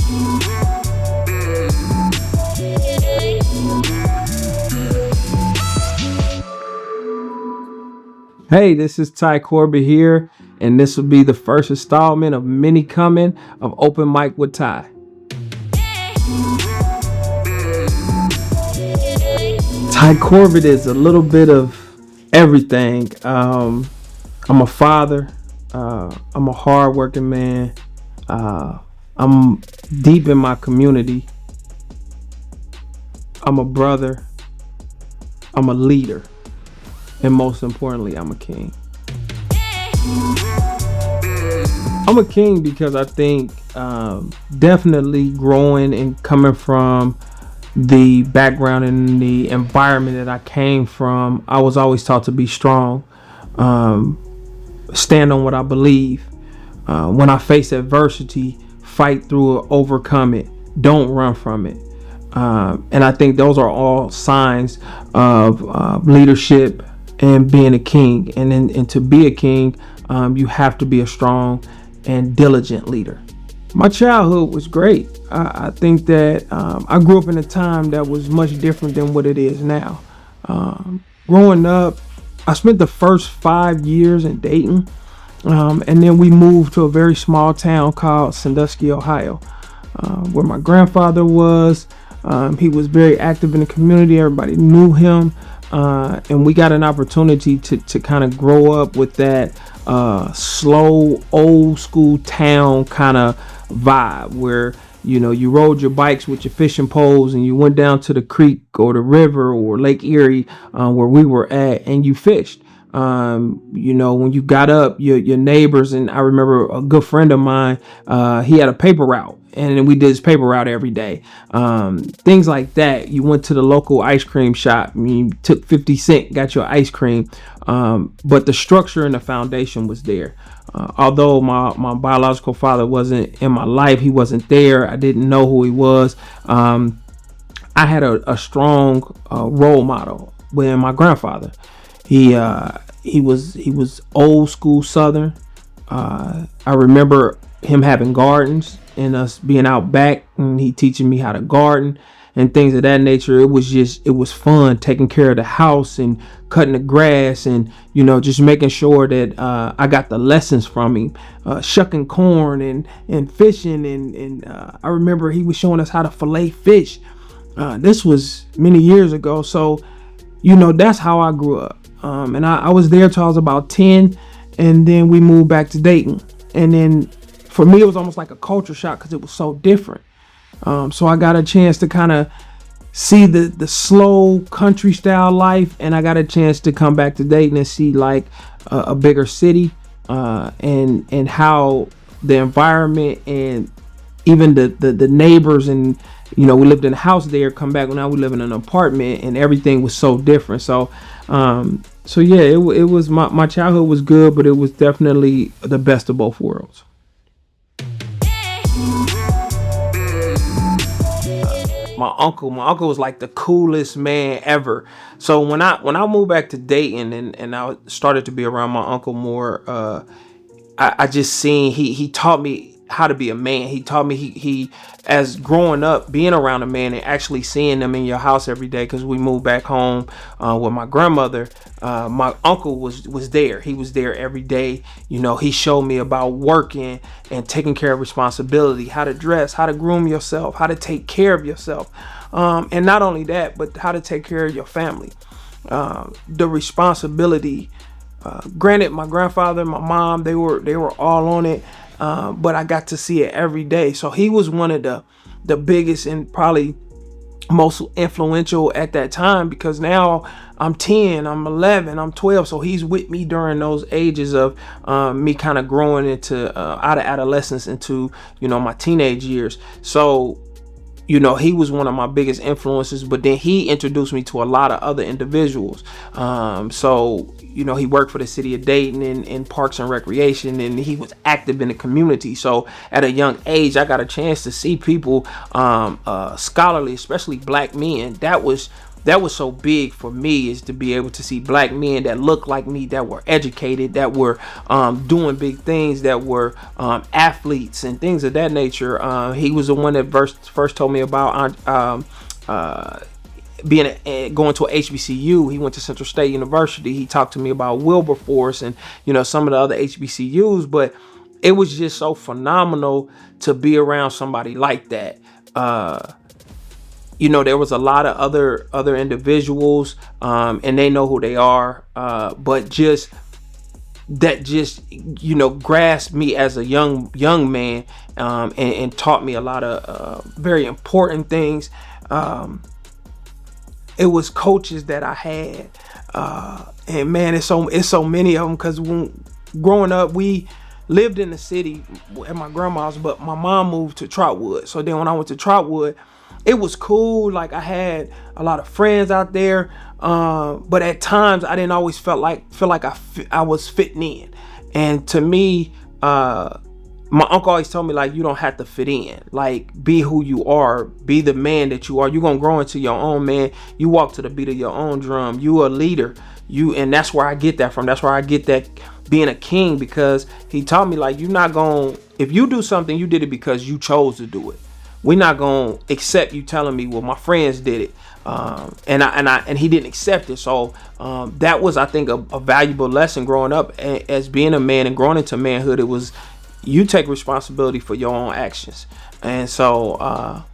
Hey, this is Ty Corbett here, and this will be the first installment of many coming of Open Mic with Ty. Ty Corbett is a little bit of everything. I'm a father. I'm a hardworking man. I'm deep in my community. I'm a brother. I'm a leader. And most importantly, I'm a king. I'm a king because I think definitely growing and coming from the background and the environment that I came from, I was always taught to be strong, stand on what I believe. When I face adversity, fight through it, overcome it, don't run from it. And I think those are all signs of leadership and being a king. And to be a king, you have to be a strong and diligent leader. My childhood was great. I think that I grew up in a time that was much different than what it is now. Growing up, I spent the first 5 years in Dayton, and then we moved to a very small town called Sandusky, Ohio, where my grandfather was. He was very active in the community. Everybody knew him. And we got an opportunity to kind of grow up with that slow, old school town kind of vibe where, you know, you rode your bikes with your fishing poles and you went down to the creek or the river or Lake Erie where we were at, and you fished. You know, when you got up, your neighbors, and I remember a good friend of mine, he had a paper route, and then we did his paper route every day. Things like that. You went to the local ice cream shop, you took 50 cents, got your ice cream. But the structure and the foundation was there. Although my biological father wasn't in my life, he wasn't there, I didn't know who he was. I had a strong role model with my grandfather. He was old school Southern. I remember him having gardens and us being out back, and he teaching me how to garden and things of that nature. It was fun taking care of the house and cutting the grass and, you know, just making sure that I got the lessons from him, shucking corn and fishing. And I remember he was showing us how to fillet fish. This was many years ago. So, you know, that's how I grew up. And I was there till I was about 10, and then we moved back to Dayton. And then for me, it was almost like a culture shock because it was so different. So I got a chance to kind of see the slow country style life, and I got a chance to come back to Dayton and see like a bigger city, and how the environment and even the neighbors, and, you know, we lived in a house there, come back, now we live in an apartment, and everything was so different. So yeah, it was my childhood was good, but it was definitely the best of both worlds. My uncle was like the coolest man ever. So when I moved back to Dayton and I started to be around my uncle more, I just seen he taught me how to be a man. He taught me he as growing up, being around a man and actually seeing them in your house every day, because we moved back home with my grandmother. My uncle was there. He was there every day. You know, he showed me about working and taking care of responsibility, how to dress, how to groom yourself, how to take care of yourself. And not only that, but how to take care of your family. The responsibility. Granted, my grandfather, my mom, they were all on it. But I got to see it every day. So he was one of the biggest and probably most influential at that time, because now I'm 10, I'm 11, I'm 12. So he's with me during those ages of me kind of growing into out of adolescence into, you know, my teenage years. So, you know, he was one of my biggest influences, but then he introduced me to a lot of other individuals. So, you know, he worked for the city of Dayton in Parks and Recreation, and he was active in the community. So at a young age, I got a chance to see people scholarly, especially black men. That was that was so big for me, is to be able to see black men that looked like me, that were educated, that were doing big things, that were athletes and things of that nature. He was the one that first told me about going to a HBCU. He went to Central State University. He talked to me about Wilberforce and some of the other HBCUs, but it was just so phenomenal to be around somebody like that. There was a lot of other individuals, and they know who they are, but just grasped me as a young man, and taught me a lot of very important things. It was coaches that I had, and man, it's so many of them, because when growing up, we lived in the city at my grandma's, but my mom moved to Trotwood. So then when I went to Trotwood, it was cool. Like, I had a lot of friends out there, but at times I didn't always feel like I was fitting in. And to me, my uncle always told me, like, you don't have to fit in. Like, be who you are. Be the man that you are. You're gonna grow into your own man. You walk to the beat of your own drum. You a leader. And that's where I get that from. That's where I get that being a king, because he taught me, like, you're not gonna, if you do something, you did it because you chose to do it. We're not gonna accept you telling me, well, my friends did it, and he didn't accept it. So that was, I think, a valuable lesson growing up as being a man and growing into manhood. It was, you take responsibility for your own actions. And so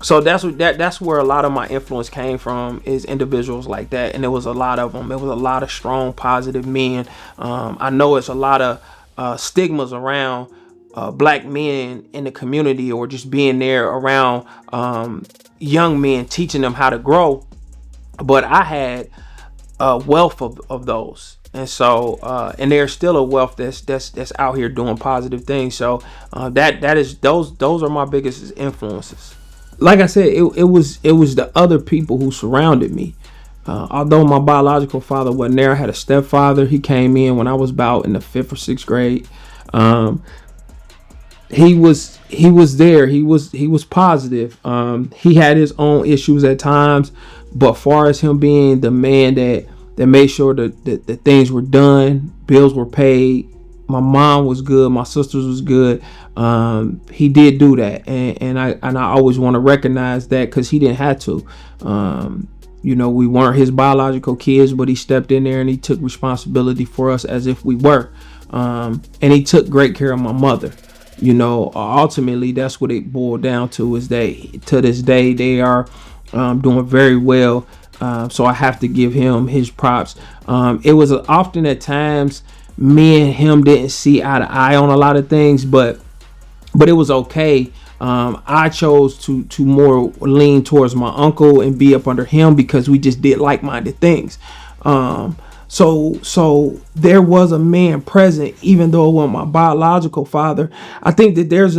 that's where a lot of my influence came from, is individuals like that. And there was a lot of them. There was a lot of strong, positive men. I know it's a lot of stigmas around black men in the community, or just being there around young men, teaching them how to grow. But I had a wealth of those. And so, and there's still a wealth that's out here doing positive things. So that is, those are my biggest influences. Like I said, it was the other people who surrounded me. Although my biological father wasn't there, I had a stepfather. He came in when I was about in the 5th or 6th grade. He was there. He was positive. He had his own issues at times, but far as him being the man that made sure that things were done, bills were paid, my mom was good, my sisters was good. He did do that, and I always want to recognize that, because he didn't have to. We weren't his biological kids, but he stepped in there and he took responsibility for us as if we were. And he took great care of my mother. Ultimately, that's what it boiled down to, is that to this day they are doing very well. So I have to give him his props. It was often at times me and him didn't see eye to eye on a lot of things, but it was okay. I chose to more lean towards my uncle and be up under him, because we just did like-minded things. So there was a man present, even though it wasn't my biological father. I think that there's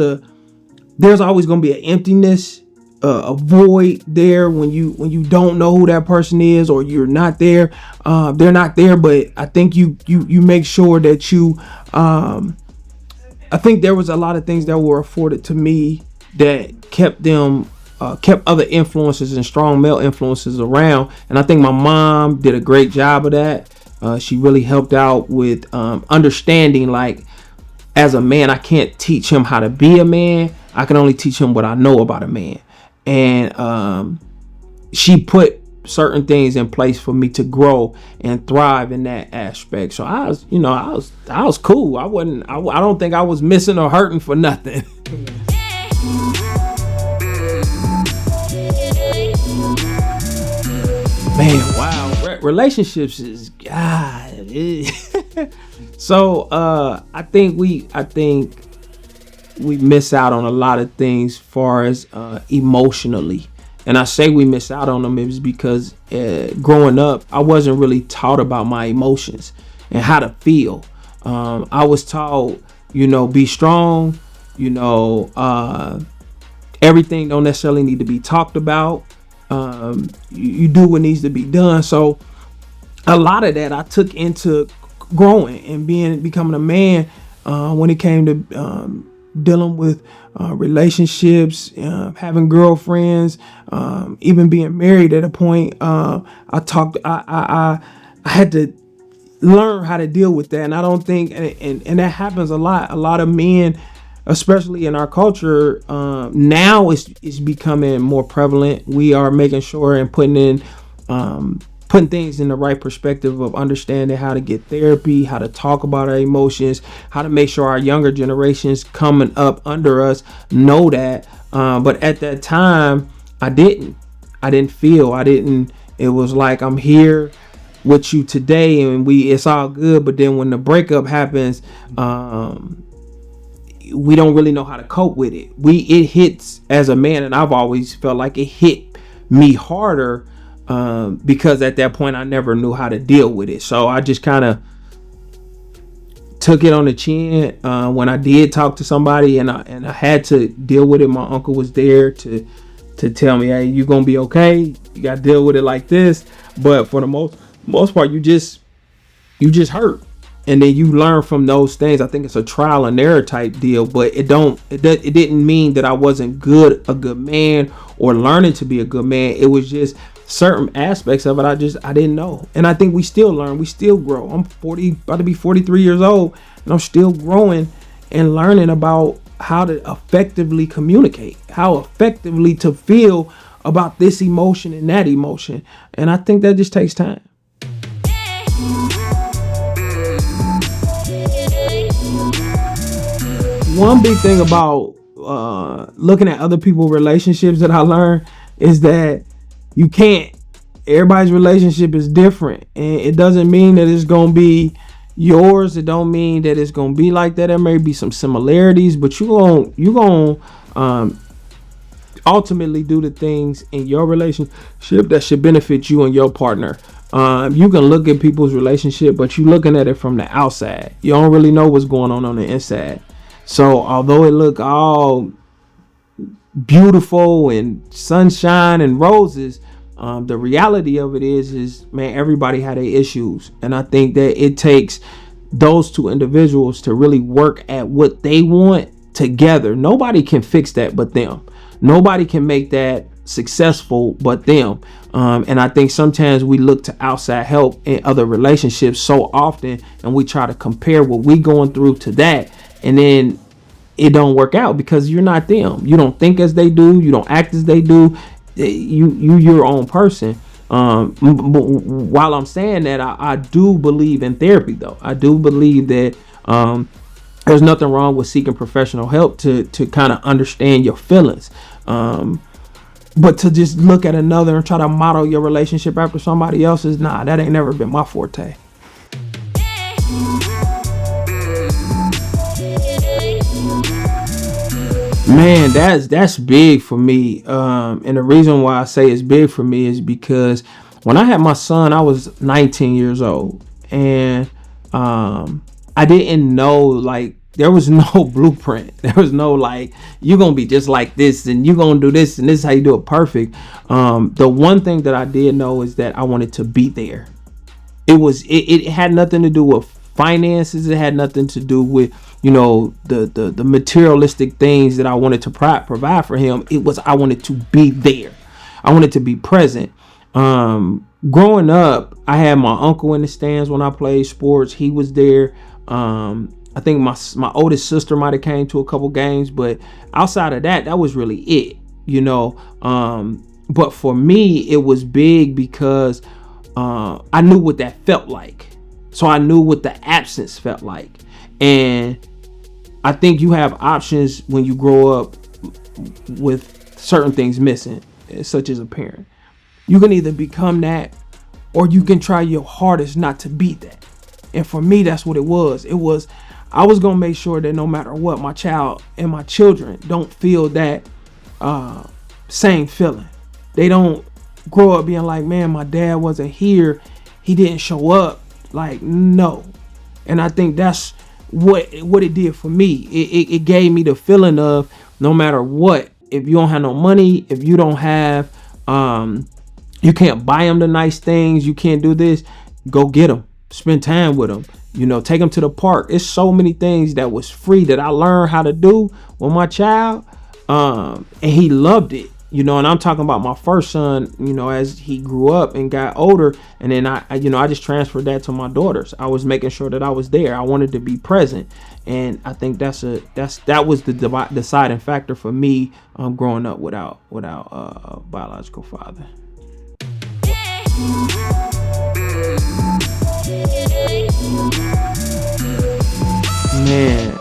always going to be an emptiness, a void there when you don't know who that person is, or you're not there. They're not there, but I think you make sure that you. I think there was a lot of things that were afforded to me that kept other influences and strong male influences around, and I think my mom did a great job of that. She really helped out with understanding, like, as a man, I can't teach him how to be a man. I can only teach him what I know about a man. And she put certain things in place for me to grow and thrive in that aspect. So I was cool. I don't think I was missing or hurting for nothing. Man, wow. Relationships is God. So I think we miss out on a lot of things far as emotionally. And I say we miss out on them is because growing up, I wasn't really taught about my emotions and how to feel. I was taught, be strong, everything don't necessarily need to be talked about. You do what needs to be done. So a lot of that I took into growing and becoming a man when it came to dealing with relationships, having girlfriends, even being married at a point. I had to learn how to deal with that. And I don't think, and that happens a lot of men, especially in our culture, now it's becoming more prevalent. We are making sure and putting things in the right perspective of understanding how to get therapy, how to talk about our emotions, how to make sure our younger generations coming up under us know that. But at that time, I didn't it was like, I'm here with you today and it's all good. But then when the breakup happens, we don't really know how to cope with it. It hits as a man, and I've always felt like it hit me harder, because at that point I never knew how to deal with it. So I just kind of took it on the chin. When I did talk to somebody and I had to deal with it, my uncle was there to tell me, hey, you're gonna be okay. You gotta deal with it like this. But for the most part, you just hurt, and then you learn from those things. I think it's a trial and error type deal, but it didn't mean that I wasn't a good man or learning to be a good man. It was just certain aspects of it I didn't know. And I think we still learn, we still grow. I'm about to be 43 years old, and I'm still growing and learning about how to effectively communicate, how effectively to feel about this emotion and that emotion. And I think that just takes time. One big thing about looking at other people's relationships that I learned is that everybody's relationship is different, and it doesn't mean that it's gonna be yours. It don't mean that it's gonna be like that. There may be some similarities, but you gonna ultimately do the things in your relationship that should benefit you and your partner. You can look at people's relationship, but you're looking at it from the outside. You don't really know what's going on the inside. So although it look all beautiful and sunshine and roses, the reality of it is man, everybody had their issues. And I think that it takes those two individuals to really work at what they want together. Nobody can fix that but them. Nobody can make that successful but them. And I think sometimes we look to outside help in other relationships so often, and we try to compare what we going through to that, and then it don't work out because you're not them. You don't think as they do. You don't act as they do. You're your own person. But while I'm saying that, I do believe in therapy, though. I do believe that there's nothing wrong with seeking professional help to kind of understand your feelings. But to just look at another and try to model your relationship after somebody else's, that ain't never been my forte. Man, that's big for me. And the reason why I say it's big for me is because when I had my son, I was 19 years old, and I didn't know, like, there was no blueprint. There was no like, you're going to be just like this and you're going to do this and this is how you do it perfect. The one thing that I did know is that I wanted to be there. It had nothing to do with finances. It had nothing to do with, the materialistic things that I wanted to provide for him. I wanted to be there. I wanted to be present. Growing up, I had my uncle in the stands when I played sports. He was there. I think my oldest sister might have came to a couple games, but outside of that was really it, But for me, it was big because I knew what that felt like. So I knew what the absence felt like. And I think you have options when you grow up with certain things missing, such as a parent. You can either become that, or you can try your hardest not to be that. And for me, that's what it was. I was going to make sure that no matter what, my child and my children don't feel that same feeling. They don't grow up being like, man, my dad wasn't here. He didn't show up. Like, no. And I think that's what it did for me. It gave me the feeling of no matter what, if you don't have no money, if you don't have, you can't buy them the nice things, you can't do this, go get them. Spend time with them. take them to the park. It's so many things that was free that I learned how to do with my child. And he loved it, and I'm talking about my first son, as he grew up and got older. And then I just transferred that to my daughters. I was making sure that I was there. I wanted to be present. And I think that was the deciding factor for me, growing up without a biological father. Man,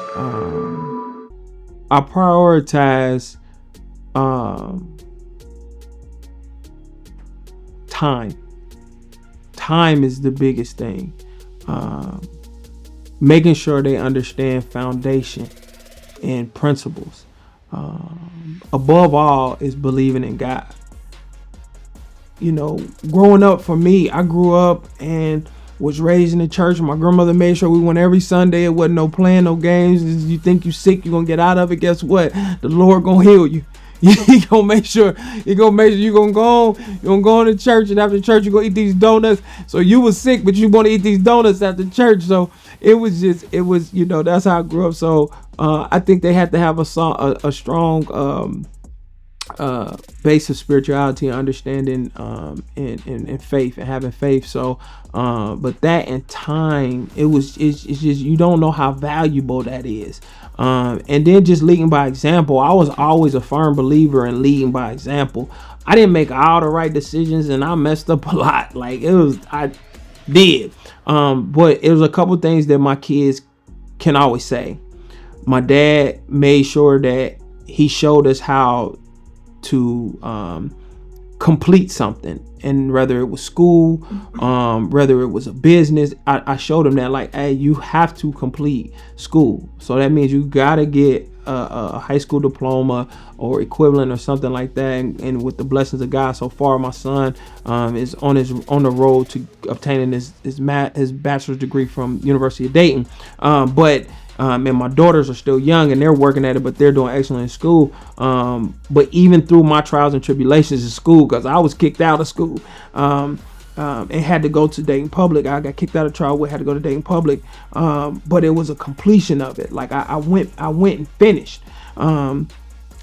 I prioritize time. Time is the biggest thing. Making sure they understand foundation and principles. Above all is believing in God. Growing up for me, I grew up and was raised in the church. My grandmother made sure we went every Sunday. It wasn't no playing, no games. You think you sick, you're gonna get out of it. Guess what? The Lord gonna heal you. He gonna make sure you gonna go on to church, and after church you gonna eat these donuts. So you was sick, but you want to eat these donuts after church. So it was that's how I grew up. So I think they had to have a strong base of spirituality and understanding, and faith, and having faith. So but that and time, it's just, you don't know how valuable that is. And then just leading by example. I was always a firm believer in leading by example. I didn't make all the right decisions, and I messed up a lot. I did. But it was a couple things that my kids can always say. My dad made sure that he showed us how to complete something, and whether it was school, whether it was a business, I showed him that, hey, you have to complete school. So that means you gotta get a high school diploma or equivalent or something like that. And with the blessings of God, so far my son is on the road to obtaining his bachelor's degree from University of Dayton. And my daughters are still young and they're working at it, but they're doing excellent in school. But even through my trials and tribulations in school, because I was kicked out of school, and had to go to Dayton Public. I got kicked out of Tribal, had to go to Dayton Public. But it was a completion of it. I went and finished.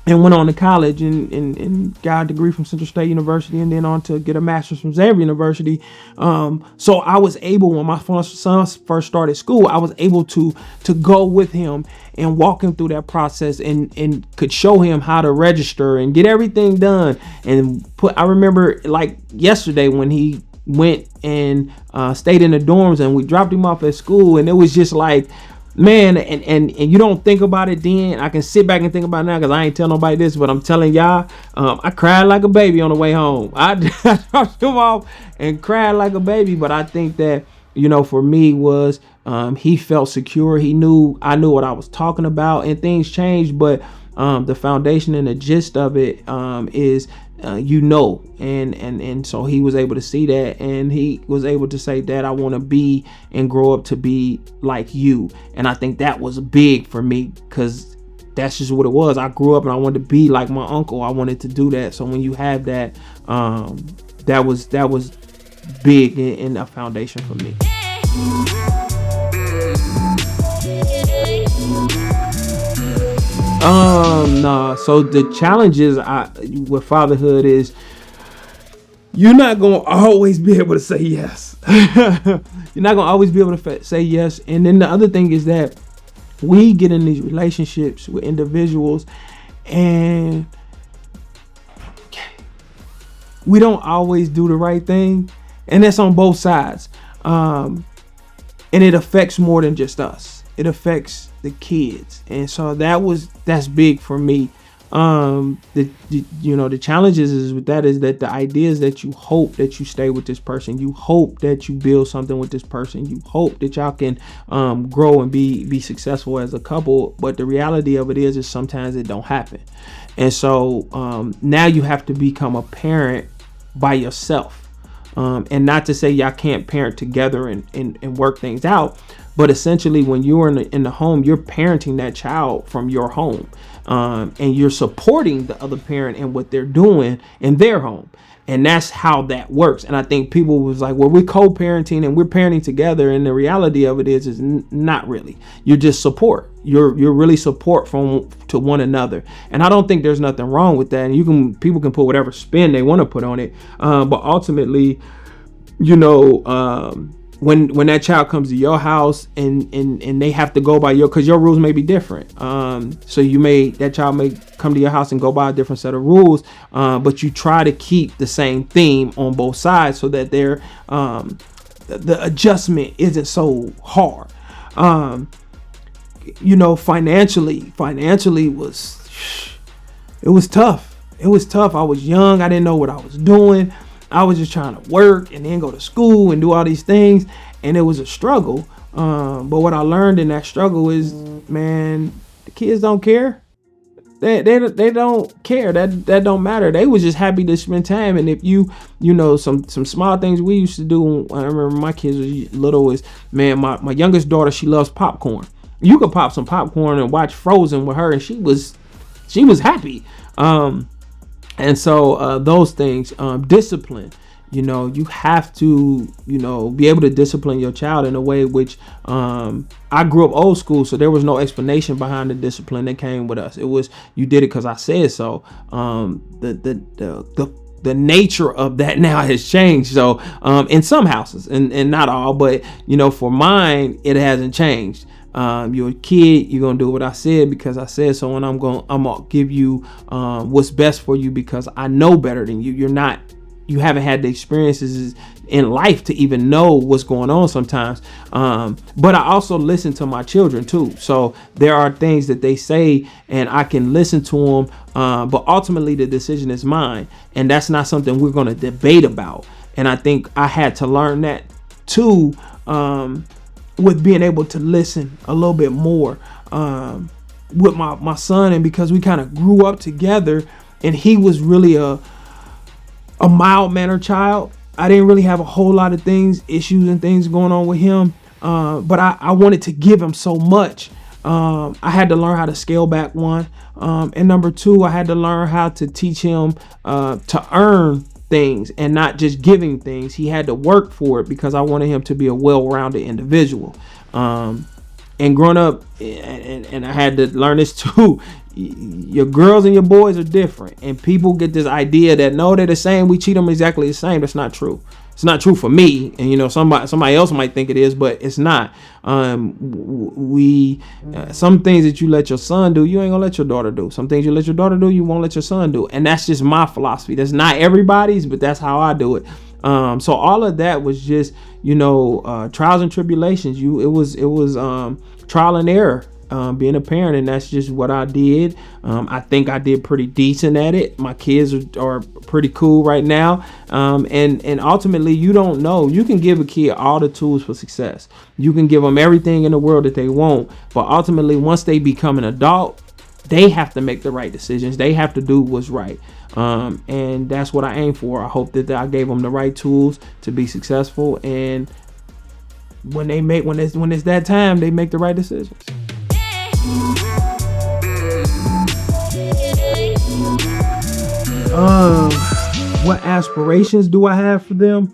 And went on to college and got a degree from Central State University, and then on to get a master's from Xavier University. So I was able, when my son first started school, I was able to go with him and walk him through that process, and could show him how to register and get everything done. And I remember like yesterday when he went and stayed in the dorms, and we dropped him off at school, and it was just like, man, and you don't think about it then. I can sit back and think about it now because I ain't tell nobody this, but I'm telling y'all, I cried like a baby on the way home. I dropped him off and cried like a baby. But I think that, for me was, he felt secure. I knew what I was talking about, and things changed. But the foundation and the gist of it is, and so he was able to see that, and he was able to say, Dad, I want to be and grow up to be like you. And I think that was big for me, because that's just what it was. I grew up and I wanted to be like my uncle. I wanted to do that. So when you have that, that was big in a foundation for me. So the challenges with fatherhood is, you're not gonna always be able to say yes. You're not gonna always be able to say yes. And then the other thing is that we get in these relationships with individuals, and we don't always do the right thing, and that's on both sides. And it affects more than just us. It affects the kids. And so that's big for me. The challenges is with that is that the idea is that you hope that you stay with this person. You hope that you build something with this person. You hope that y'all can grow and be successful as a couple. But the reality of it is sometimes it don't happen. And so now you have to become a parent by yourself. And not to say y'all can't parent together and work things out, but essentially when you're in the home, you're parenting that child from your home, and you're supporting the other parent in what they're doing in their home. And that's how that works. And I think people was like, well, we're co-parenting and we're parenting together. And the reality of it is not really. You're just support. You're really support to one another. And I don't think there's nothing wrong with that. And people can put whatever spin they want to put on it. But ultimately, when that child comes to your house and they have to go by because your rules may be different. So that child may come to your house and go by a different set of rules. But you try to keep the same theme on both sides so that the adjustment isn't so hard. Financially it was tough. It was tough. I was young. I didn't know what I was doing. I was just trying to work and then go to school and do all these things. And it was a struggle. But what I learned in that struggle is, man, the kids don't care. They don't care. That don't matter. They was just happy to spend time. And if some small things we used to do, I remember my kids was little, is, man, my youngest daughter, she loves popcorn. You could pop some popcorn and watch Frozen with her, and she was happy. And so those things, discipline, you have to, be able to discipline your child in a way which I grew up old school. So there was no explanation behind the discipline that came with us. It was, you did it because I said so. The nature of that now has changed. So in some houses and not all, but, for mine, it hasn't changed. You're a kid, you're gonna do what I said because I said so, and I'm gonna give you what's best for you because I know better than you. You haven't had the experiences in life to even know what's going on sometimes. But I also listen to my children too. So there are things that they say and I can listen to them. But ultimately the decision is mine. And that's not something we're going to debate about. And I think I had to learn that too, with being able to listen a little bit more with my son. And because we kind of grew up together and he was really a mild-mannered child. I didn't really have a whole lot of issues and things going on with him. But I wanted to give him so much. I had to learn how to scale back, one. And number two, I had to learn how to teach him to earn things and not just giving things. He had to work for it because I wanted him to be a well-rounded individual. And growing up, and I had to learn this too, your girls and your boys are different. And people get this idea that, no, they're the same, we treat them exactly the same. That's not true. It's not true for me. And, somebody else might think it is, but it's not. Some things that you let your son do, you ain't gonna let your daughter do. Some things you let your daughter do, you won't let your son do. And that's just my philosophy. That's not everybody's, but that's how I do it. So all of that was just, trials and tribulations. It was trial and error, being a parent, and that's just what I did. I think I did pretty decent at it. My kids are pretty cool right now. And ultimately, you don't know. You can give a kid all the tools for success. You can give them everything in the world that they want. But ultimately, once they become an adult, they have to make the right decisions. They have to do what's right. And that's what I aim for. I hope that I gave them the right tools to be successful. And when it's that time, they make the right decisions. What aspirations do I have for them?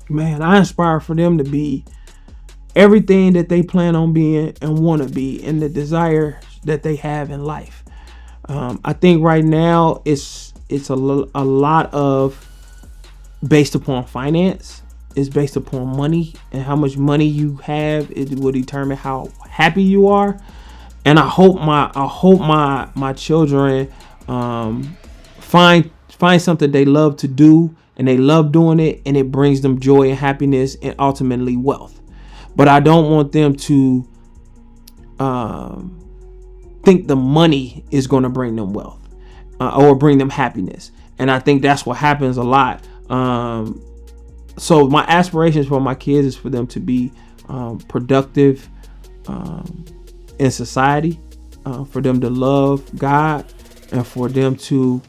Man, I aspire for them to be everything that they plan on being and want to be, and the desire that they have in life. I think right now it's a lot of based upon finance. It's based upon money, and how much money you have, it will determine how happy you are. And I hope my children find something they love to do, and they love doing it, and it brings them joy and happiness and ultimately wealth. But I don't want them to think the money is going to bring them wealth or bring them happiness. And I think that's what happens a lot. So my aspirations for my kids is for them to be productive in society, for them to love God, and for them to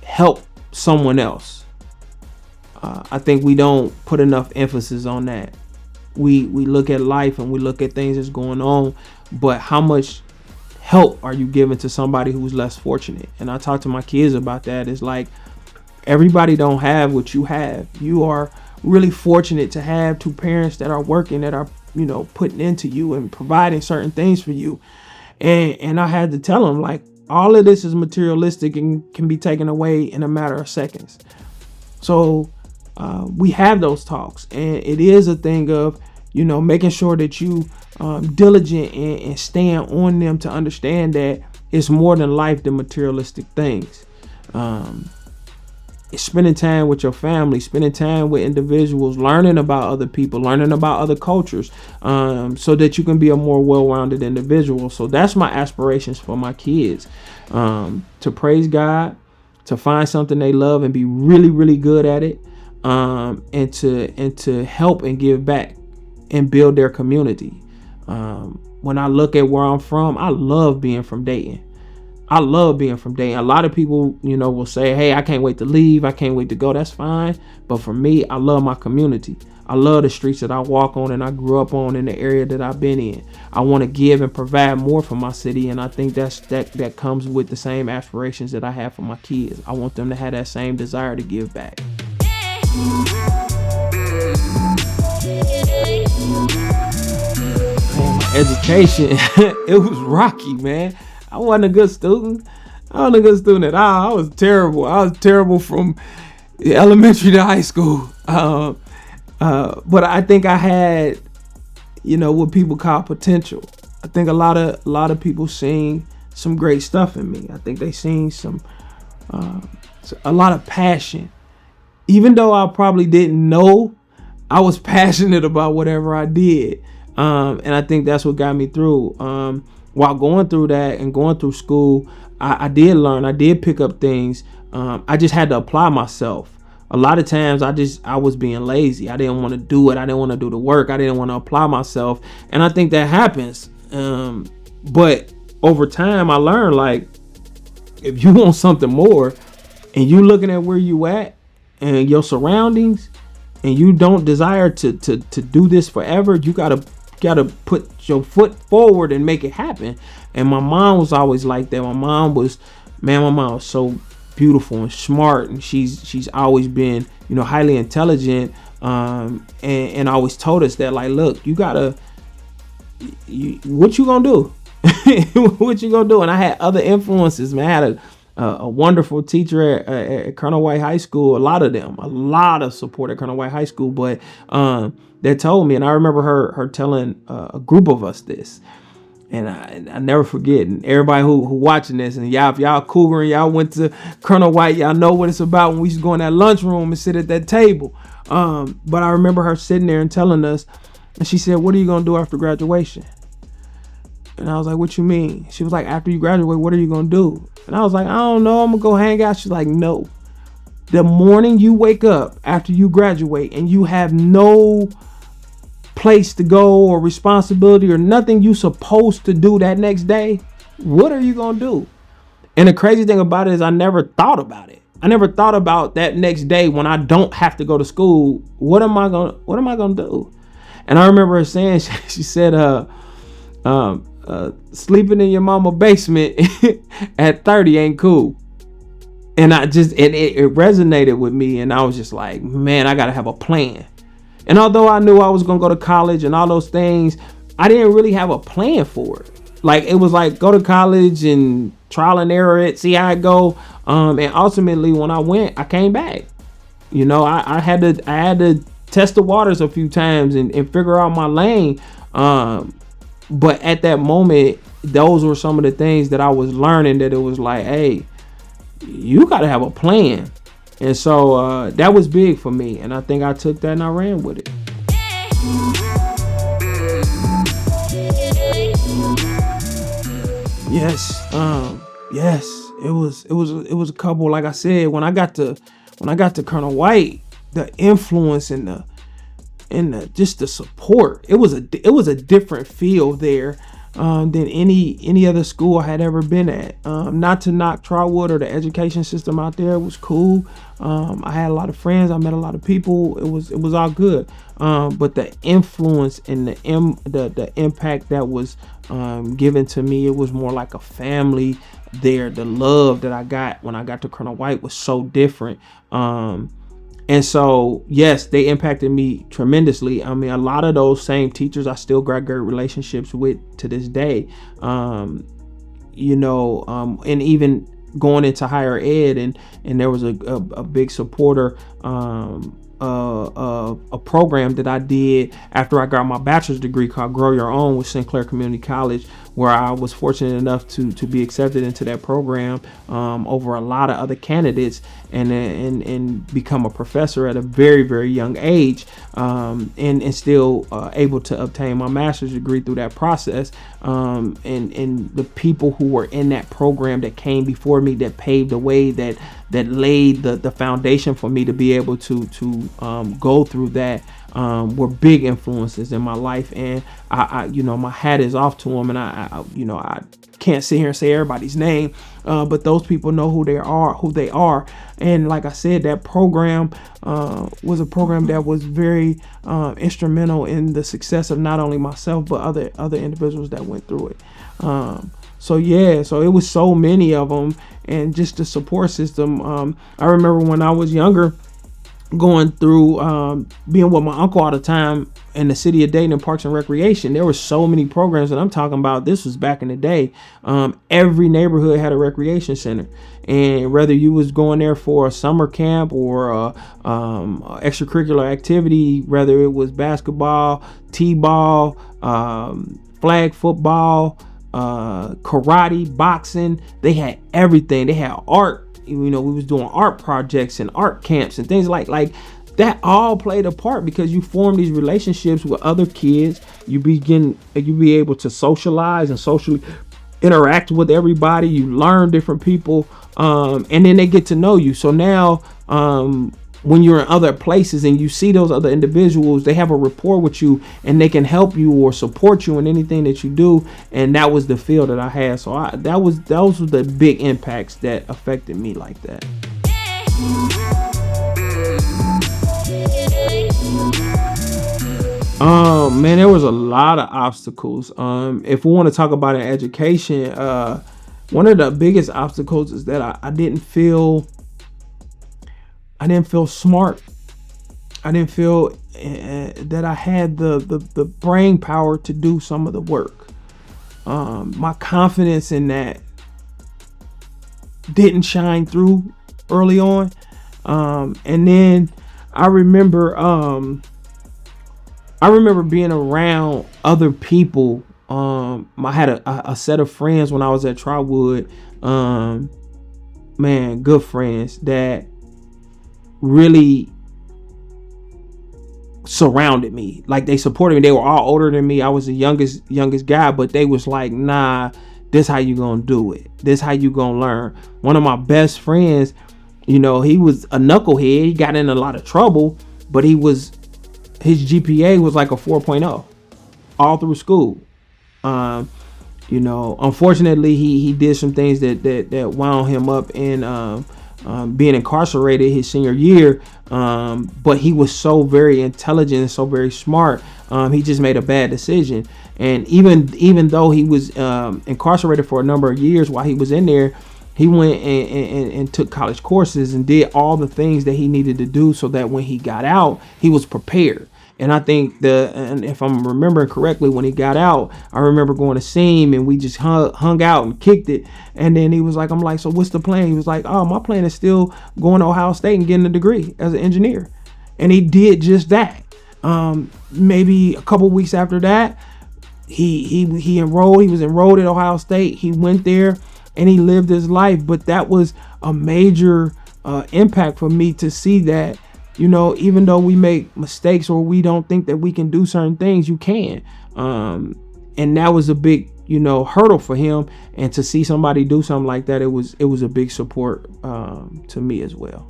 help someone else. I think we don't put enough emphasis on that. We look at life and we look at things that's going on, but how much help are you giving to somebody who's less fortunate? And I talk to my kids about that. It's like, everybody don't have what you have. You are really fortunate to have two parents that are working, that are, putting into you and providing certain things for you. And I had to tell them, like, all of this is materialistic and can be taken away in a matter of seconds. So we have those talks, and it is a thing of, making sure that you diligent and stand on them to understand that it's more than life than materialistic things. It's spending time with your family, spending time with individuals, learning about other people, learning about other cultures, so that you can be a more well-rounded individual. So that's my aspirations for my kids, to praise God, to find something they love and be really, really good at it, and to help and give back and build their community. When I look at where I'm from, I love being from Dayton. A lot of people, will say, hey, I can't wait to leave. I can't wait to go. That's fine. But for me, I love my community. I love the streets that I walk on and I grew up on in the area that I've been in. I want to give and provide more for my city. And I think that comes with the same aspirations that I have for my kids. I want them to have that same desire to give back. Man, my education, it was rocky, man. I wasn't a good student. At all. I was terrible from elementary to high school. But I think I had, what people call potential. I think a lot of people seen some great stuff in me. I think they seen a lot of passion. Even though I probably didn't know, I was passionate about whatever I did. And I think that's what got me through. While going through that and going through school, I did learn. I did pick up things. I just had to apply myself. A lot of times I was being lazy. I didn't want to do it. I didn't want to do the work. I didn't want to apply myself. And I think that happens. But over time, I learned, like, if you want something more and you looking at where you at and your surroundings and you don't desire to do this forever, you gotta put your foot forward and make it happen. And my mom was always like that. My mom was so beautiful and smart, and she's always been, highly intelligent, and always told us that, like, look, what you gonna do? What you gonna do? And I had other influences, man. I had a wonderful teacher at Colonel White High School. A lot of support at Colonel White High School, but that told me, and I remember her telling a group of us this, and I never forget. And everybody who watching this, and if y'all cougar and y'all went to Colonel White, y'all know what it's about when we used to go in that lunchroom and sit at that table. But I remember her sitting there and telling us, and she said, "What are you gonna do after graduation?" And I was like, "What you mean?" She was like, "After you graduate, what are you gonna do?" And I was like, "I don't know. I'm gonna go hang out." She's like, "No. The morning you wake up after you graduate and you have no place to go or responsibility or nothing you supposed to do that next day, what are you gonna do?" And the crazy thing about it is I never thought about it. I never thought about that next day when I don't have to go to school. What am I gonna do? And I remember her saying, she said, sleeping in your mama basement at 30 ain't cool. And it resonated with me, and I was just like, man, I gotta have a plan. And although I knew I was gonna go to college and all those things, I didn't really have a plan for it. Like, it was like, go to college and trial and error it, see how it go. And ultimately, when I went, I came back. I had to test the waters a few times and figure out my lane. But at that moment, those were some of the things that I was learning, that it was like, hey, you got to have a plan. And so that was big for me. And I think I took that and I ran with it. Yes. It was a couple, like I said, when I got to Colonel White, the influence and the just the support, it was a different feel there. than any other school I had ever been at. Not to knock Trotwood or the education system out there. It was cool. I had a lot of friends. I met a lot of people. It was all good. But the influence and the impact that was given to me, it was more like a family there. The love that I got when I got to Colonel White was so different. And so, yes, they impacted me tremendously. I mean, a lot of those same teachers I still got great relationships with to this day. And even going into higher ed, and there was a big supporter a program that I did after I got my bachelor's degree called Grow Your Own with Sinclair Community College, where I was fortunate enough to be accepted into that program over a lot of other candidates, and become a professor at a very, very young age, and still able to obtain my master's degree through that process. And the people who were in that program that came before me, that paved the way, that laid the foundation for me to be able to go through that, were big influences in my life. And I my hat is off to them, and I can't sit here and say everybody's name, but those people know who they are. And like I said, that program was a program that was very instrumental in the success of not only myself but other individuals that went through it. So it was so many of them, and just the support system. I remember when I was younger, going through being with my uncle all the time in the city of Dayton in Parks and Recreation. There were so many programs that I'm talking about. This was back in the day. Every neighborhood had a recreation center, and whether you was going there for a summer camp or a extracurricular activity, whether it was basketball, t-ball, flag football, karate, boxing, they had everything. They had art. We was doing art projects and art camps and things like that. All played a part because you form these relationships with other kids. You be able to socialize and socially interact with everybody. You learn different people, and then they get to know you. So now, when you're in other places and you see those other individuals, they have a rapport with you and they can help you or support you in anything that you do. And that was the feel that I had. So those were the big impacts that affected me like that. Man, there was a lot of obstacles. If we want to talk about in education, one of the biggest obstacles is that I didn't feel smart. I didn't feel that I had the brain power to do some of the work. My confidence in that didn't shine through early on. And then I remember being around other people. I had a set of friends when I was at Trotwood. Good friends that really surrounded me. Like, they supported me. They were all older than me. I was the youngest guy, but they was like, nah, this how you gonna do it. This how you gonna learn. One of my best friends, he was a knucklehead. He got in a lot of trouble, but his GPA was like a 4.0 all through school. Unfortunately, he did some things that wound him up in being incarcerated his senior year, but he was so very intelligent and so very smart. He just made a bad decision, and even though he was incarcerated for a number of years, while he was in there, he went and took college courses and did all the things that he needed to do so that when he got out, he was prepared. And I think and if I'm remembering correctly, when he got out, I remember going to see him and we just hung out and kicked it. And then he was like, I'm like, so what's the plan? He was like, oh, my plan is still going to Ohio State and getting a degree as an engineer. And he did just that. Maybe a couple weeks after that, he enrolled. He was enrolled at Ohio State. He went there and he lived his life. But that was a major impact for me to see that, even though we make mistakes or we don't think that we can do certain things, you can. And that was a big, hurdle for him. And to see somebody do something like that, it was a big support to me as well.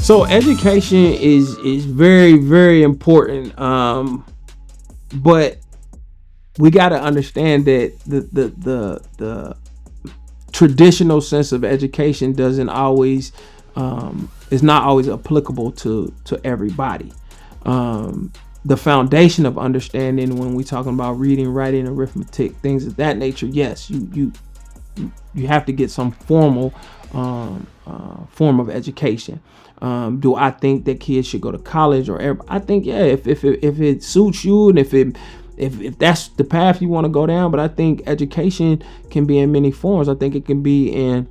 So education is very, very important. But we got to understand that the traditional sense of education doesn't always is not always applicable to everybody. The foundation of understanding, when we talking about reading, writing, arithmetic, things of that nature, yes, you have to get some formal form of education. Do I think that kids should go to college or I think, yeah, if it suits you and if that's the path you want to go down. But I think education can be in many forms. I think it can be in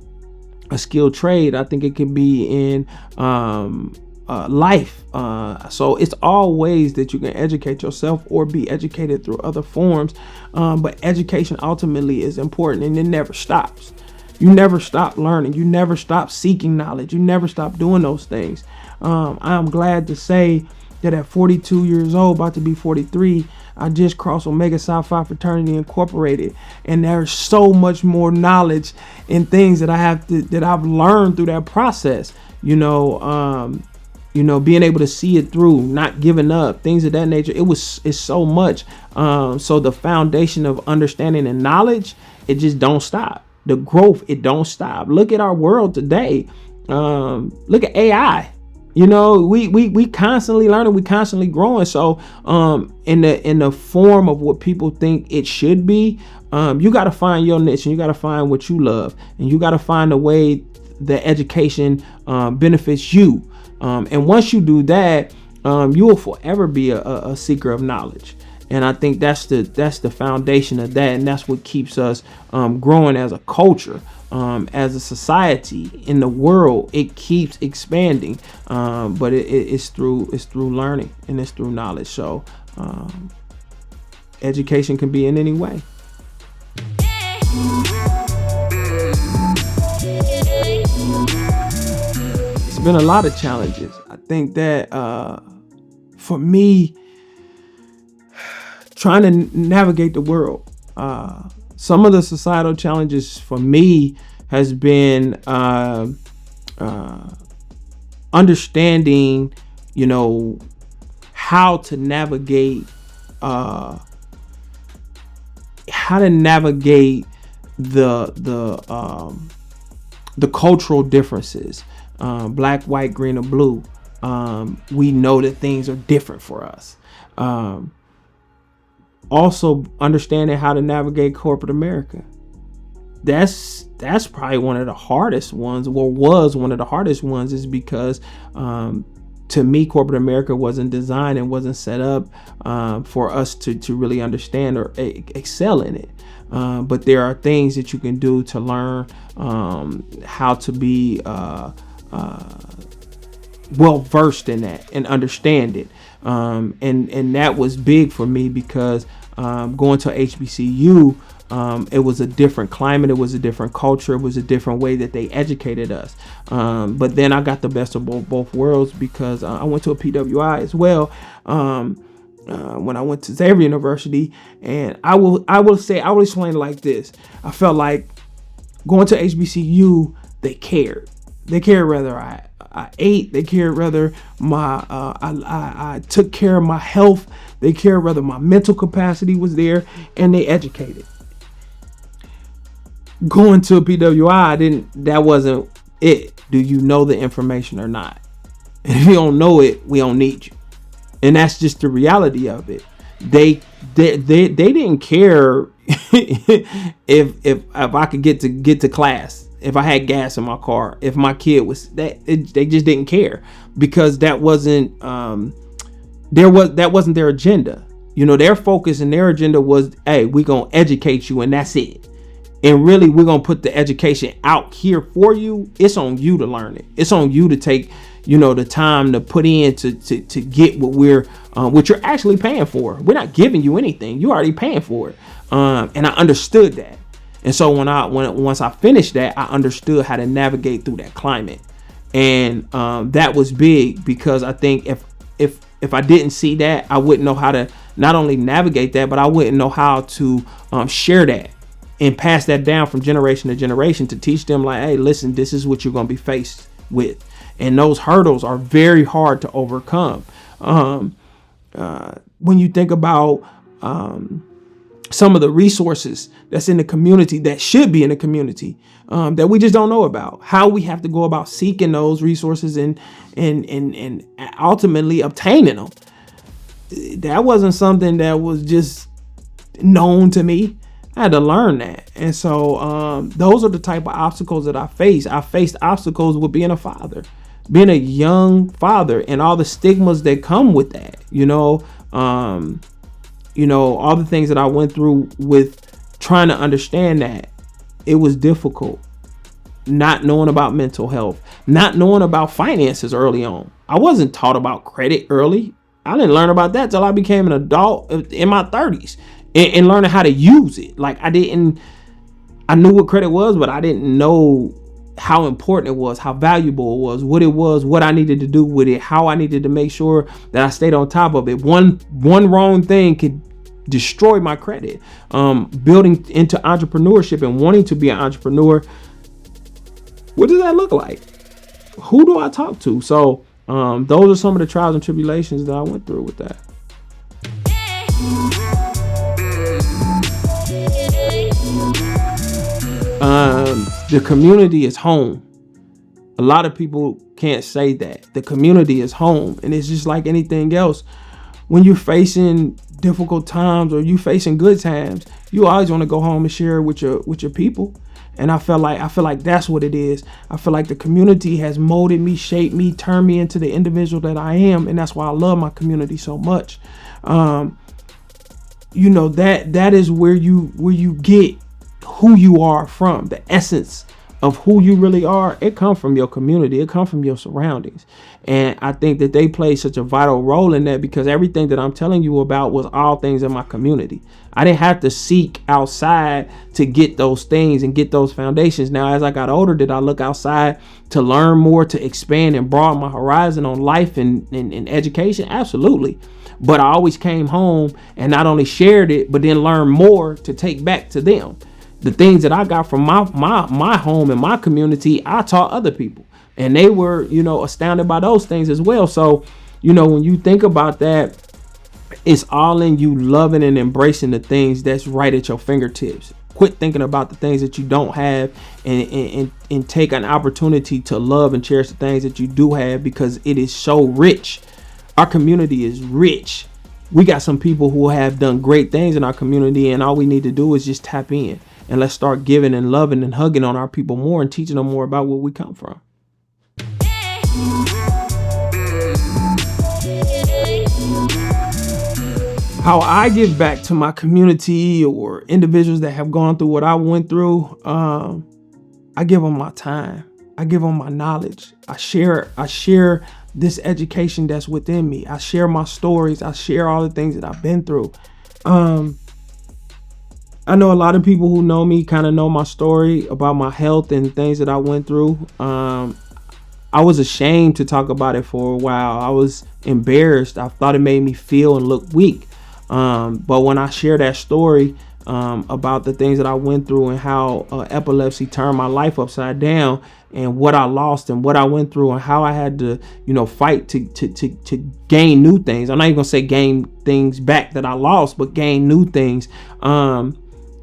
a skilled trade. I think it can be in life. So it's all ways that you can educate yourself or be educated through other forms. But education ultimately is important, and it never stops. You never stop learning. You never stop seeking knowledge. You never stop doing those things. I'm glad to say that at 42 years old, about to be 43, I just crossed Omega Psi Phi Fraternity Incorporated, and there's so much more knowledge and things that I've learned through that process. Being able to see it through, not giving up, things of that nature. It's so much. So the foundation of understanding and knowledge, it just don't stop. The growth, it don't stop. Look at our world today. Look at AI. We constantly learning, we constantly growing. So in the form of what people think it should be, you got to find your niche, and you got to find what you love, and you got to find a way that education benefits you. And once you do that, you will forever be a seeker of knowledge. And I think that's the foundation of that, and that's what keeps us growing as a culture, as a society in the world. It keeps expanding, but it's through learning, and it's through knowledge. So education can be in any way. It's been a lot of challenges. I think that for me, trying to navigate the world, some of the societal challenges for me has been understanding, how to navigate the cultural differences, black, white, green, or blue. We know that things are different for us. Also understanding how to navigate corporate America. That's probably one of the hardest ones, or was one of the hardest ones, is because to me, corporate America wasn't designed and wasn't set up for us to really understand or excel in it. But there are things that you can do to learn how to be well versed in that and understand it. And that was big for me because going to HBCU, it was a different climate, it was a different culture, it was a different way that they educated us. But then I got the best of both worlds because I went to a PWI as well when I went to Xavier University. And I will explain it like this. I felt like going to HBCU, they cared. They cared whether I ate. They cared whether I took care of my health. They cared whether my mental capacity was there, and they educated. Going to a PWI, that wasn't it. Do you know the information or not? And if you don't know it, we don't need you. And that's just the reality of it. They didn't care if I could get to class. If I had gas in my car, if my kid was they just didn't care, because that wasn't their agenda. Their focus and their agenda was, hey, we're gonna educate you, and that's it. And really, we're gonna put the education out here for you. It's on you to learn it. It's on you to take the time to put in to get what you're actually paying for. We're not giving you anything. You're already paying for it. And I understood that. And so once I finished that, I understood how to navigate through that climate. And that was big, because I think if I didn't see that, I wouldn't know how to not only navigate that, but I wouldn't know how to share that and pass that down from generation to generation, to teach them like, hey, listen, this is what you're going to be faced with. And those hurdles are very hard to overcome. When you think about some of the resources that's in the community, that should be in the community, that we just don't know about, how we have to go about seeking those resources and ultimately obtaining them. That wasn't something that was just known to me. I had to learn that. And so those are the type of obstacles that I face. I faced obstacles with being a father, being a young father, and all the stigmas that come with that, all the things that I went through with trying to understand that. It was difficult. Not knowing about mental health, not knowing about finances early on. I wasn't taught about credit early. I didn't learn about that till I became an adult in my 30s and learning how to use it. Like I knew what credit was, but I didn't know how important it was, how valuable it was, what I needed to do with it, how I needed to make sure that I stayed on top of it. One wrong thing could destroy my credit. Building into entrepreneurship and wanting to be an entrepreneur, what does that look like? Who do I talk to? So those are some of the trials and tribulations that I went through with that. The community is home. A lot of people can't say that. The community is home. And it's just like anything else. When you're facing difficult times or you facing good times, you always want to go home and share with your people. And I feel like that's what it is. I feel like the community has molded me, shaped me, turned me into the individual that I am. And that's why I love my community so much. That is where you get who you are from. The essence of who you really are, it comes from your community. It comes from your surroundings. And I think that they play such a vital role in that, because everything that I'm telling you about was all things in my community. I didn't have to seek outside to get those things and get those foundations. Now, as I got older, did I look outside to learn more, to expand and broaden my horizon on life and education? Absolutely. But I always came home and not only shared it, but then learned more to take back to them. The things that I got from my home and my community, I taught other people. And they were, astounded by those things as well. So, when you think about that, it's all in you loving and embracing the things that's right at your fingertips. Quit thinking about the things that you don't have and take an opportunity to love and cherish the things that you do have, because it is so rich. Our community is rich. We got some people who have done great things in our community, and all we need to do is just tap in and let's start giving and loving and hugging on our people more and teaching them more about where we come from. How I give back to my community or individuals that have gone through what I went through, I give them my time. I give them my knowledge. I share this education that's within me. I share my stories. I share all the things that I've been through. I know a lot of people who know me kind of know my story about my health and things that I went through. I was ashamed to talk about it for a while. I was embarrassed. I thought it made me feel and look weak. But when I share that story about the things that I went through and how epilepsy turned my life upside down and what I lost and what I went through and how I had to, fight to gain new things. I'm not even gonna say gain things back that I lost, but gain new things.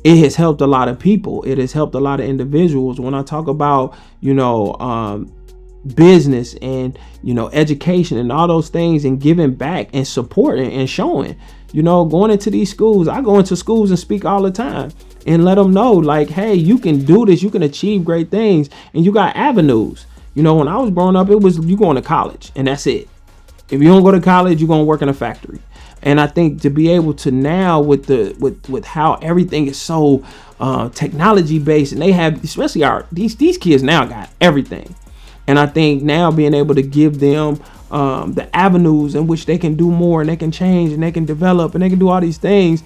It has helped a lot of people. It has helped a lot of individuals. When I talk about, business and, education and all those things and giving back and supporting and showing, going into these schools, I go into schools and speak all the time and let them know, like, hey, you can do this. You can achieve great things and you got avenues. When I was growing up, it was you going to college and that's it. If you don't go to college, you're going to work in a factory. And I think to be able to now with how everything is so technology based, and they have, especially these kids now got everything. And I think now being able to give them the avenues in which they can do more and they can change and they can develop and they can do all these things.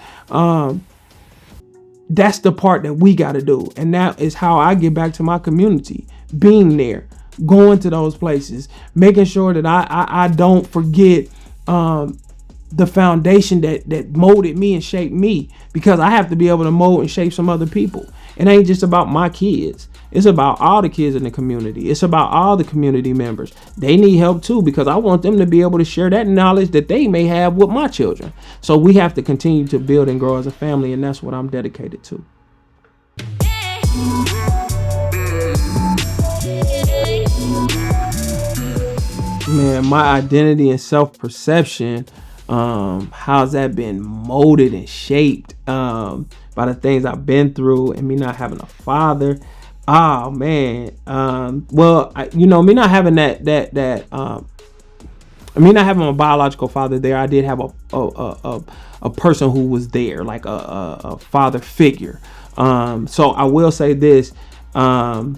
That's the part that we got to do. And that is how I get back to my community, being there, going to those places, making sure that I don't forget the foundation that molded me and shaped me, because I have to be able to mold and shape some other people. It ain't just about my kids. It's about all the kids in the community. It's about all the community members. They need help too, because I want them to be able to share that knowledge that they may have with my children. So we have to continue to build and grow as a family, and that's what I'm dedicated to. Man, my identity and self-perception, how's that been molded and shaped by the things I've been through, and me not having a father. Oh man. Me not having me not having a biological father there, I did have a person who was there, like a father figure. So I will say this, my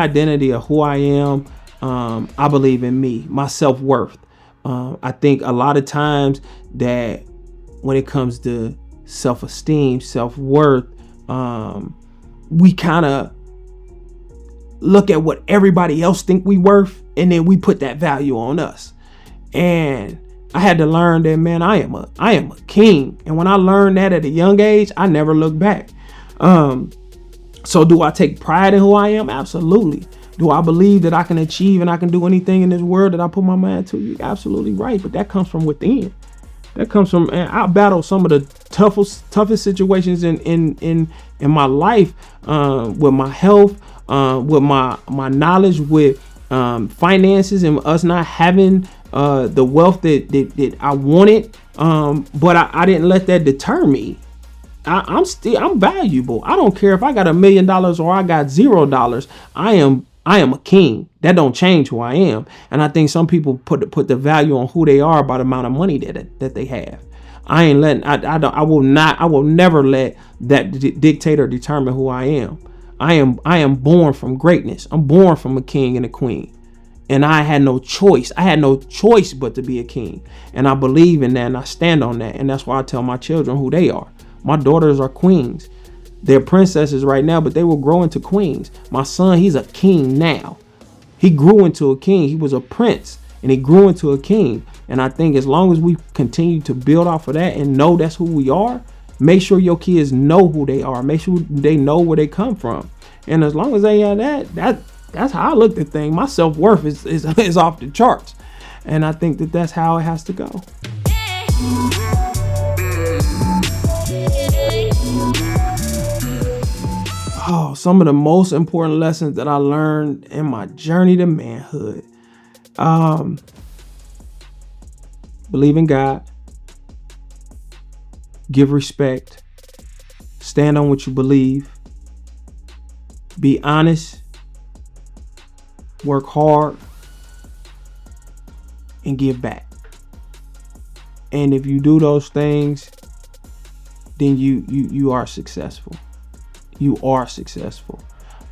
identity of who I am, I believe in me, my self-worth. I think a lot of times that when it comes to self-esteem, self-worth, we kind of look at what everybody else think we worth, and then we put that value on us. And I had to learn that, man, I am a king. And when I learned that at a young age, I never looked back. So do I take pride in who I am? Absolutely. Do I believe that I can achieve and I can do anything in this world that I put my mind to? You're absolutely right. But that comes from within. That comes from, and I battled some of the toughest situations in my life, with my health, with my knowledge, with finances, and us not having the wealth that I wanted. But I didn't let that deter me. I'm valuable. I don't care if I got $1 million or I got $0. I am a king. That don't change who I am. And I think some people put the value on who they are by the amount of money that they have. I ain't letting. I will never let that dictate or determine who I am. I am born from greatness. I'm born from a king and a queen. And I had no choice. I had no choice but to be a king. And I believe in that, and I stand on that. And that's why I tell my children who they are. My daughters are queens. They're princesses right now, but they will grow into queens. My son, he's a king now. He grew into a king. He was a prince, and he grew into a king. And I think as long as we continue to build off of that and know that's who we are, make sure your kids know who they are. Make sure they know where they come from. And as long as they have that's how I look at things. My self-worth is off the charts. And I think that's how it has to go. Oh, some of the most important lessons that I learned in my journey to manhood. Believe in God. Give respect. Stand on what you believe. Be honest. Work hard. And give back. And if you do those things, then you are successful. You are successful.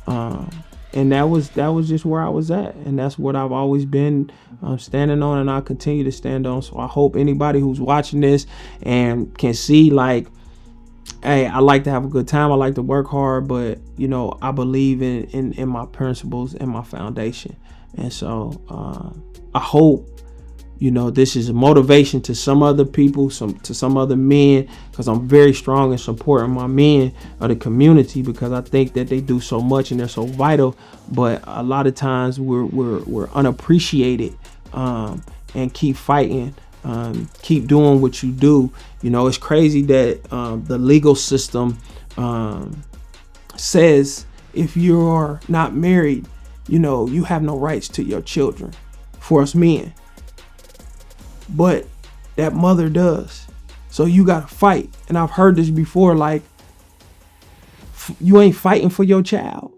And that was just where I was at. And that's what I've always been standing on, and I'll continue to stand on. So I hope anybody who's watching this and can see, like, hey, I like to have a good time. I like to work hard, but, I believe in my principles and my foundation. And so I hope, this is a motivation to some other people, to some other men, because I'm very strong in supporting my men of the community, because I think that they do so much and they're so vital. But a lot of times we're unappreciated, and keep fighting, keep doing what you do. It's crazy that the legal system says if you are not married, you have no rights to your children for us men. But that mother does. So you got to fight. And I've heard this before, like, you ain't fighting for your child.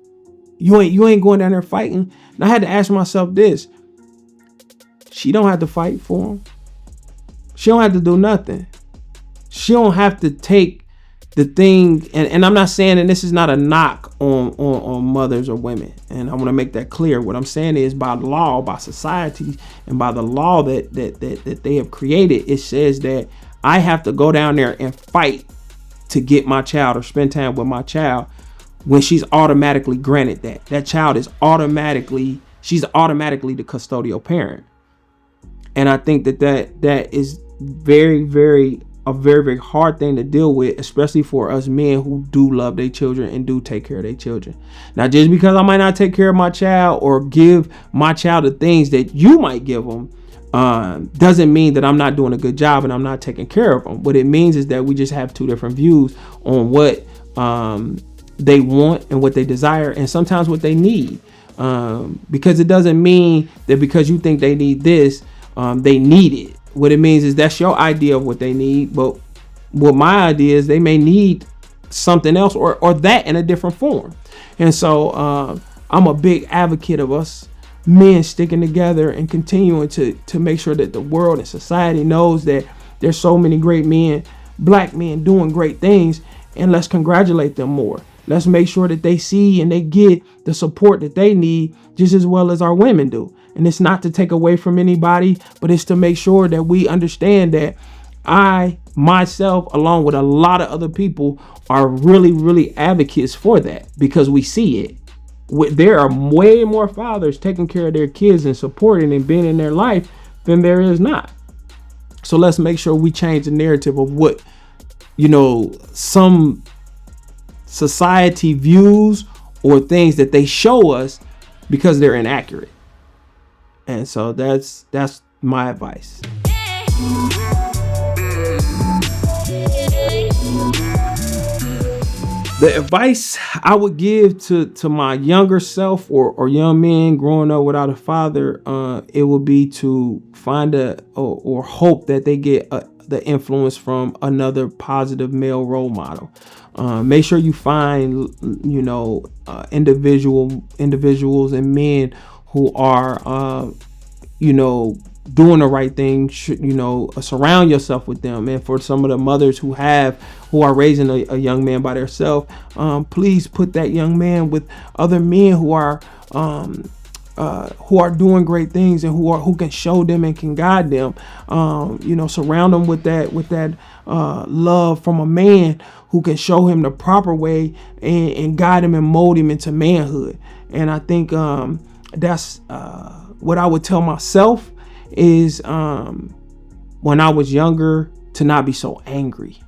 You ain't going down there fighting. And I had to ask myself this. She don't have to fight for him. She don't have to do nothing. She don't have to take the thing. And I'm not saying, and this is not a knock on mothers or women. And I want to make that clear. What I'm saying is, by law, by society, and by the law that they have created, it says that I have to go down there and fight to get my child or spend time with my child, when she's automatically granted that. That child is she's automatically the custodial parent. And I think that is very, very a very, very hard thing to deal with, especially for us men who do love their children and do take care of their children. Now, just because I might not take care of my child or give my child the things that you might give them, doesn't mean that I'm not doing a good job and I'm not taking care of them. What it means is that we just have two different views on what they want and what they desire, and sometimes what they need. Because it doesn't mean that because you think they need this, they need it. What it means is that's your idea of what they need, but what my idea is, they may need something else or that in a different form. And so I'm a big advocate of us men sticking together and continuing to make sure that the world and society knows that there's so many great men, black men, doing great things, and let's congratulate them more. Let's make sure that they see and they get the support that they need just as well as our women do. And it's not to take away from anybody, but it's to make sure that we understand that I, myself, along with a lot of other people, are really, really advocates for that, because we see it. There are way more fathers taking care of their kids and supporting and being in their life than there is not. So let's make sure we change the narrative of what, some society views or things that they show us, because they're inaccurate. And so that's my advice. The advice I would give to my younger self or young men growing up without a father, it would be to find or hope that they get the influence from another positive male role model. Make sure you find, individuals and men who are, doing the right thing. Surround yourself with them. And for some of the mothers who are raising a young man by themselves, please put that young man with other men who are doing great things and who can show them and can guide them. Surround them with that love from a man who can show him the proper way and guide him and mold him into manhood. And I think that's what I would tell myself is when I was younger, to not be so angry.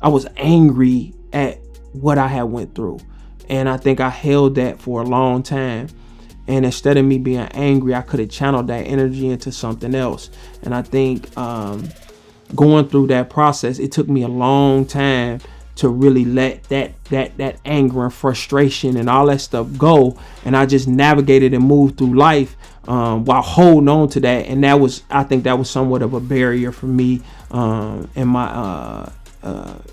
I was angry at what I had went through, and I think I held that for a long time. And instead of me being angry, I could have channeled that energy into something else. And I think going through that process, it took me a long time to really let that anger and frustration and all that stuff go. And I just navigated and moved through life while holding on to that. And I think that was somewhat of a barrier for me in my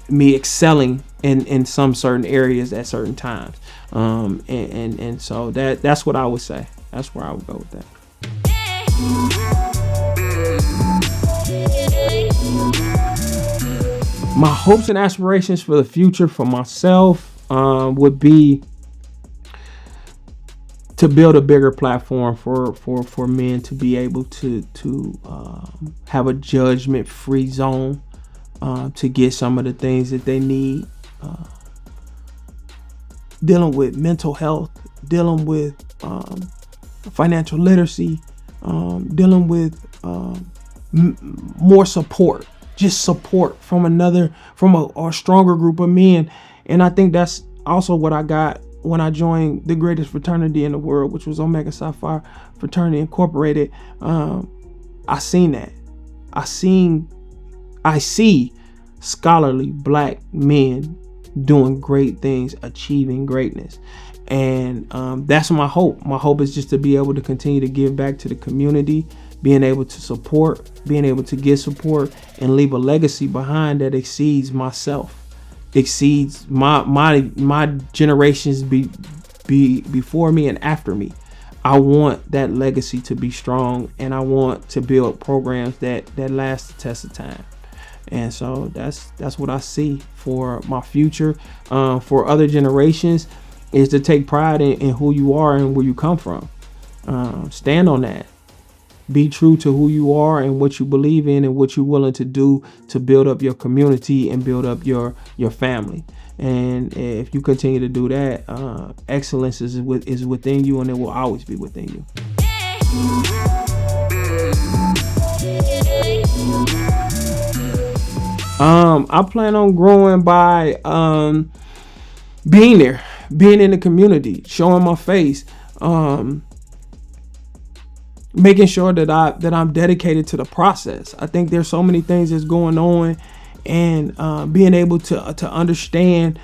me excelling in some certain areas at certain times. And so that's what I would say. That's where I would go with that. My hopes and aspirations for the future for myself would be to build a bigger platform for men to be able to have a judgment-free zone to get some of the things that they need. Dealing with mental health, dealing with financial literacy, dealing with more support. Just support from a stronger group of men. And I think that's also what I got when I joined the greatest fraternity in the world, which was Omega Psi Phi Fraternity Incorporated. I seen that. I see scholarly black men doing great things, achieving greatness. And that's my hope. My hope is just to be able to continue to give back to the community, being able to support, being able to get support, and leave a legacy behind that exceeds myself, exceeds my generations before me and after me. I want that legacy to be strong, and I want to build programs that last the test of time. And so that's what I see for my future. For other generations, is to take pride in who you are and where you come from. Stand on that. Be true to who you are and what you believe in and what you're willing to do to build up your community and build up your family. And if you continue to do that, excellence is within you, and it will always be within you. I plan on growing by being there, being in the community, showing my face, making sure that I'm dedicated to the process. I think there's so many things that's going on, and being able to understand,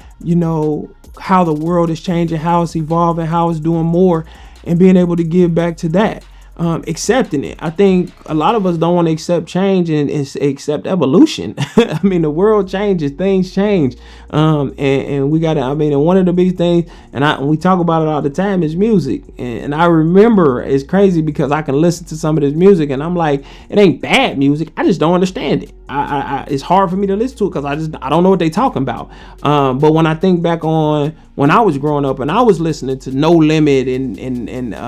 how the world is changing, how it's evolving, how it's doing more, and being able to give back to that. Accepting it. I think a lot of us don't want to accept change and accept evolution. I mean, the world changes, things change, and we got to. I mean, and one of the big things, and we talk about it all the time, is music. And I remember, it's crazy because I can listen to some of this music, and I'm like, it ain't bad music. I just don't understand it. It's hard for me to listen to it because I don't know what they talking about. But when I think back on when I was growing up and I was listening to No Limit and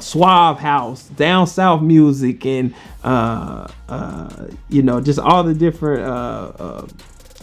Suave House, down south music, and just all the different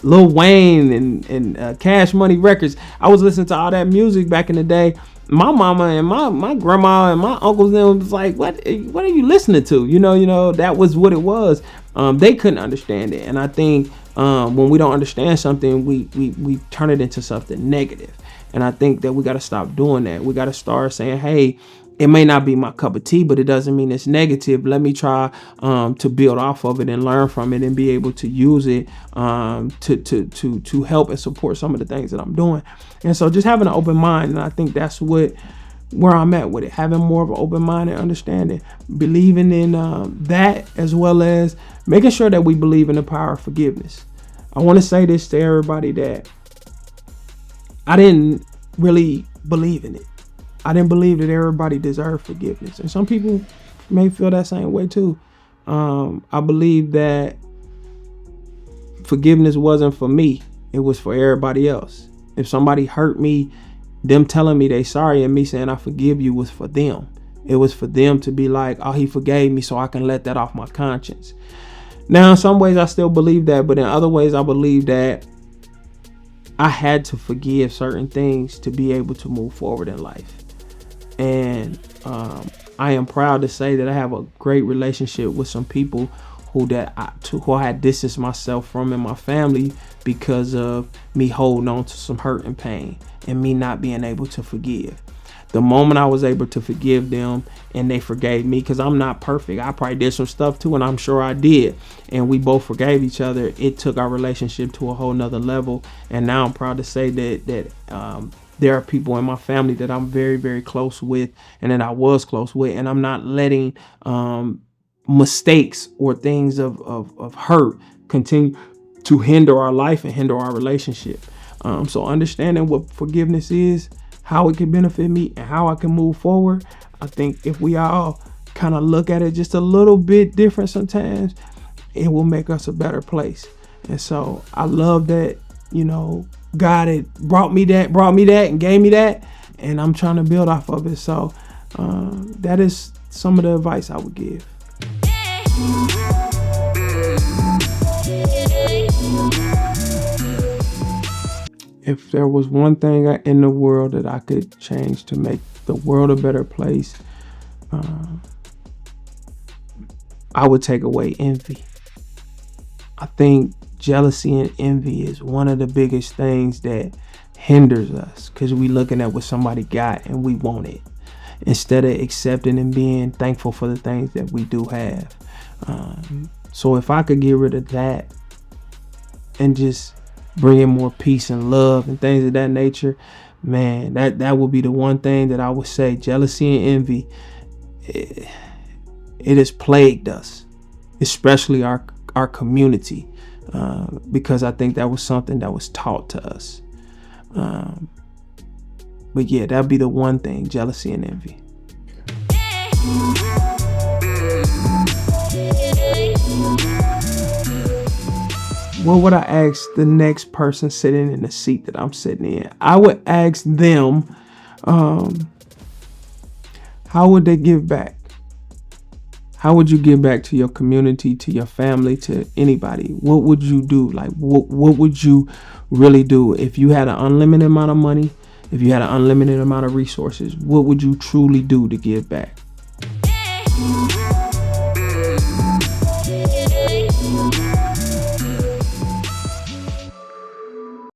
Lil Wayne and Cash Money records. I was listening to all that music back in the day. My mama and my grandma and my uncles then was like, what are you listening to? That was what it was. They couldn't understand it, and I think when we don't understand something, we turn it into something negative. And I think that we got to stop doing that. We got to start saying, hey, it may not be my cup of tea, but it doesn't mean it's negative. Let me try to build off of it and learn from it and be able to use it to help and support some of the things that I'm doing. And so just having an open mind. And I think that's where I'm at with it. Having more of an open mind and understanding, believing in that, as well as making sure that we believe in the power of forgiveness. I want to say this to everybody, that I didn't really believe in it. I didn't believe that everybody deserved forgiveness. And some people may feel that same way too. I believe that forgiveness wasn't for me. It was for everybody else. If somebody hurt me, them telling me they sorry and me saying I forgive you was for them. It was for them to be like, oh, he forgave me so I can let that off my conscience. Now, in some ways I still believe that, but in other ways I believe that I had to forgive certain things to be able to move forward in life. And I am proud to say that I have a great relationship with some people who I had distanced myself from in my family because of me holding on to some hurt and pain and me not being able to forgive. The moment I was able to forgive them and they forgave me, because I'm not perfect. I probably did some stuff too, and I'm sure I did. And we both forgave each other. It took our relationship to a whole nother level. And now I'm proud to say that there are people in my family that I'm very, very close with, and that I was close with. And I'm not letting mistakes or things of hurt continue to hinder our life and hinder our relationship. So understanding what forgiveness is, how it can benefit me, and how I can move forward. I think if we all kind of look at it just a little bit different sometimes, it will make us a better place. And so I love that, God had brought me that and gave me that, and I'm trying to build off of it. So that is some of the advice I would give. If there was one thing in the world that I could change to make the world a better place, I would take away envy. I think jealousy and envy is one of the biggest things that hinders us, because we looking at what somebody got and we want it, instead of accepting and being thankful for the things that we do have. So if I could get rid of that and just bring in more peace and love and things of that nature, man, that would be the one thing that I would say. Jealousy and envy, it has plagued us, especially our community, because I think that was something that was taught to us. But yeah, that'd be the one thing: jealousy and envy. What would I ask the next person sitting in the seat that I'm sitting in? I would ask them, how would they give back? How would you give back to your community, to your family, to anybody? What would you do? Like, what would you really do if you had an unlimited amount of money? If you had an unlimited amount of resources, what would you truly do to give back?